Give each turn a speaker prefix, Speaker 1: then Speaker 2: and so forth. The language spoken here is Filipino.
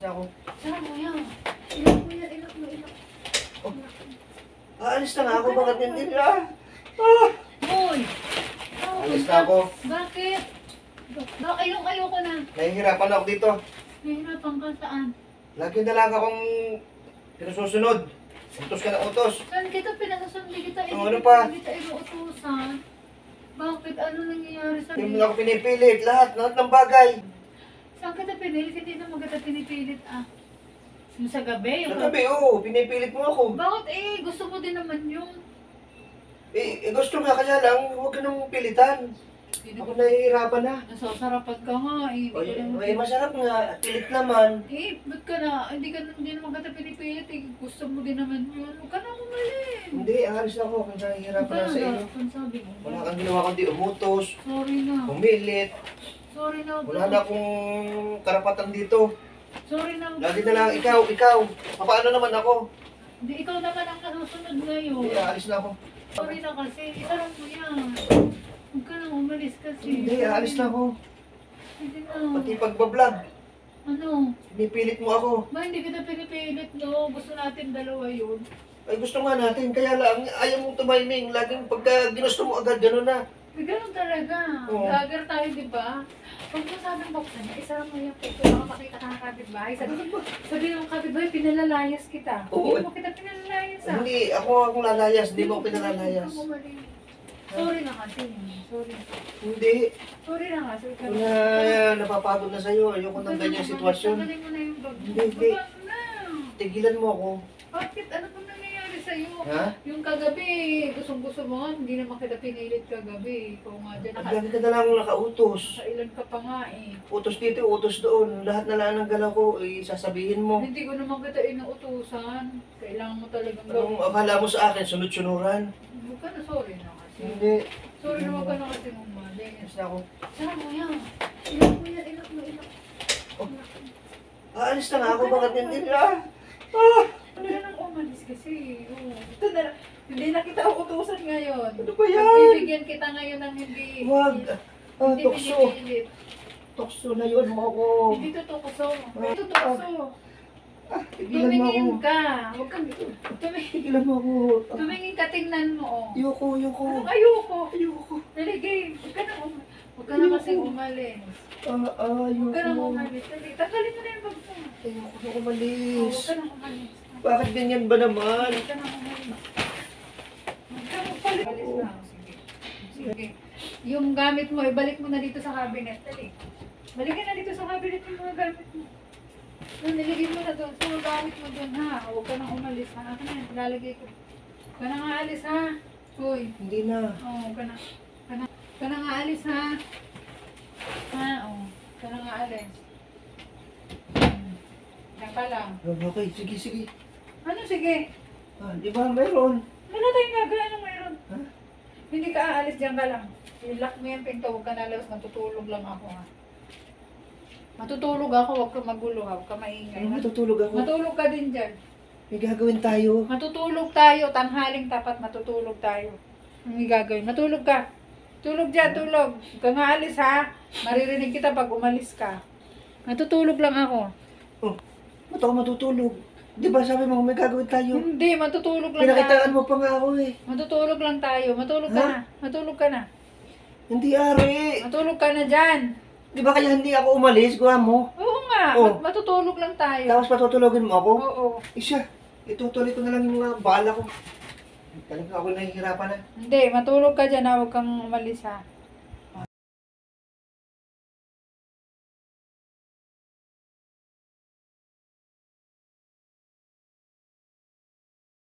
Speaker 1: Ako.
Speaker 2: Saan mo yan? Ilak mo yan, ilak mo, ilak.
Speaker 1: Oh. Aalis na nga ako, bakit hindi nila? Ah!
Speaker 2: Hoy!
Speaker 1: Alis na ako.
Speaker 2: Bakit? Ayoko na.
Speaker 1: Nahihirapan ako dito.
Speaker 2: Nahihirapan ka saan?
Speaker 1: Lagi na lang akong pinasusunod. Utos ka na utos.
Speaker 2: Saan kita pinasasundi kita?
Speaker 1: Ano pa?
Speaker 2: Kita inuutusan. Bakit? Ano nangyayari sa
Speaker 1: Hindi mo na ako pinipilit. Lahat ng bagay.
Speaker 2: Saan kita pinilit? Hindi naman kita pinipilit ah. Yung sa gabi?
Speaker 1: Sa gabi, oo. Pinipilit mo ako.
Speaker 2: Bakit gusto mo din naman yun.
Speaker 1: Gusto nga kaya lang, huwag ka nang pilitan. Ako nahihirapan na.
Speaker 2: Nasasarapan ka nga
Speaker 1: Ay, masarap nga. Pilit naman.
Speaker 2: Ba't ka na? Hindi naman kita pinipilit Gusto mo din naman yun. Huwag ka na umalis.
Speaker 1: Hindi, alis na ako. Kung nahihirapan na sa inyo.
Speaker 2: Sabi mo.
Speaker 1: Wala kang ginawa kundi umutos,
Speaker 2: Sorry na.
Speaker 1: pumilit.
Speaker 2: Sorry na.
Speaker 1: Wala na akong karapatan dito.
Speaker 2: Sorry na.
Speaker 1: Lagi na lang, ikaw. Paano naman ako?
Speaker 2: Hindi, ikaw naman ang nasusunod ngayon.
Speaker 1: Hindi, alis na ako.
Speaker 2: Sorry na kasi. Isarang mo yan. Huwag ka na umalis kasi.
Speaker 1: Hindi, alis na ako.
Speaker 2: Hindi na.
Speaker 1: Pati pagbablog,
Speaker 2: Ano?
Speaker 1: pinipilit mo ako.
Speaker 2: Hindi kita pinipilit, no? Gusto natin dalawa yun.
Speaker 1: Ay, gusto nga natin. Kaya lang, ayaw mong tumiming. Laging pagka ginusto mo agad, gano'n na.
Speaker 2: Ganun talaga.
Speaker 1: Oo.
Speaker 2: Vlogger tayo, di ba? Pag mo sabi mo, isarang mo yung picture, makapakita ka ng kapitbahay. Sabi ng kapitbahay, pinalalayas kita.
Speaker 1: Oo.
Speaker 2: Hindi mo kita pinalalayas ah.
Speaker 1: Hindi, ako ang lalayas. Hindi mo ako pinalalayas.
Speaker 2: Hindi mo mali. Sorry na kasi. Sorry.
Speaker 1: Hindi.
Speaker 2: Sorry na kasi.
Speaker 1: Napapagod na sa'yo. Ayoko ng ganyang sitwasyon.
Speaker 2: Tanggalin mo na yung bag.
Speaker 1: Hindi.
Speaker 2: Baba na.
Speaker 1: Tigilan mo ako.
Speaker 2: Bakit? Ano pang nangyayari sa'yo?
Speaker 1: Ha?
Speaker 2: Yung kagabi, gustong-gusto mo nga, hindi naman kita pinilit kagabi. Ikaw nga dyan,
Speaker 1: Lagi ka na lang nakautos.
Speaker 2: nakailan ka pa nga eh.
Speaker 1: Utos dito, utos doon. Lahat na lang ng galaw ko, sasabihin mo.
Speaker 2: Hindi ko naman kita inuutusan. Kailangan mo talagang
Speaker 1: Anong
Speaker 2: gawin.
Speaker 1: akala mo sa akin? Sunod-sunuran?
Speaker 2: Huwag ka na, sorry na kasi.
Speaker 1: Hindi.
Speaker 2: Sorry na, huwag ka na kasi umali.
Speaker 1: Alis na ako.
Speaker 2: Saan mo yan? Ilak mo yan, ilak mo, ilak.
Speaker 1: Oh. Aalis na nga ako, bakit hindi nila? Ah!
Speaker 2: Ano yan ang umalis kasi? Oo. Ito na, hindi na kita uutusan ngayon.
Speaker 1: Ano ba yan?
Speaker 2: Bibigyan kita ngayon ng hindi.
Speaker 1: Wag.
Speaker 2: Hindi
Speaker 1: Tukso.
Speaker 2: pinipilit.
Speaker 1: Tukso na yun mo ako.
Speaker 2: Hindi to tukso. Ito tukso.
Speaker 1: Tigilan mo ako.
Speaker 2: Tumingin ka. Huwag kang tumingin.
Speaker 1: Tigilan mo ako.
Speaker 2: Tumingin ka, tingnan mo. Oh.
Speaker 1: Ayoko.
Speaker 2: Anong ayoko?
Speaker 1: Ayoko.
Speaker 2: Dali, game. Huwag ka na kasi umalis. Huwag ka na
Speaker 1: Ayoko.
Speaker 2: umalis. Dali, tanggalin mo na yung bag mo.
Speaker 1: Ayoko na
Speaker 2: Oh,
Speaker 1: umalis.
Speaker 2: huwag ka na umalis.
Speaker 1: Bakit ganyan ba naman?
Speaker 2: Huwag ka na umalis. Huwag ka na umalis. Alis na. Sige. Sige. Yung gamit mo, ibalik mo na dito sa cabinet. Dali. Balikan na dito sa cabinet yung mga gamit mo. Nilagay mo na doon. So, gamit mo doon ha. Huwag ka nang umalis ha. Ako na, lalagay ko. Huwag ka nang aalis ha. Hoy.
Speaker 1: Hindi na.
Speaker 2: Oo, huwag ka na. Huwag ka nang aalis ha. Ha, oo. Huwag ka nang aalis. Diyan ka lang.
Speaker 1: Okay, sige.
Speaker 2: Ano sige?
Speaker 1: Di ba meron?
Speaker 2: Wala tayong gagawin. Ano mayroon?
Speaker 1: Ha?
Speaker 2: Hindi ka aalis, diyan ka lang. I-lock mo yung pinto. Huwag ka nalabas. Matutulog lang ako ha. Matutulog ako. Huwag ka magulo ha. Huwag ka maingay.
Speaker 1: Ano matutulog ako?
Speaker 2: Matulog ka din dyan.
Speaker 1: May gagawin tayo.
Speaker 2: Matutulog tayo. Tanghaling tapat matutulog tayo. Ang gagawin. Matulog ka. Tulog dyan, tulog. Huwag ka nga alis ha. Maririnig kita pag umalis ka. Matutulog lang ako.
Speaker 1: Oh, ba't ako matutulog? Di ba sabi mo may gagawin tayo?
Speaker 2: Hindi, matutulog lang
Speaker 1: Pinakitaan
Speaker 2: tayo.
Speaker 1: mo pa nga ako eh.
Speaker 2: Matutulog lang tayo. Matulog ka
Speaker 1: Ha?
Speaker 2: na. Matulog ka na.
Speaker 1: Hindi ari.
Speaker 2: Matulog ka na dyan.
Speaker 1: Di ba kaya hindi ako umalis? Gawa mo.
Speaker 2: Oo nga.
Speaker 1: Oh.
Speaker 2: Matutulog lang tayo.
Speaker 1: Tapos patutulogin mo ako?
Speaker 2: Oo.
Speaker 1: Isa, itutuloy ko na lang yung mga bala ko. Talaga ako nahihirapan na.
Speaker 2: Hindi, matulog ka dyan ha. Huwag kang umalis ha.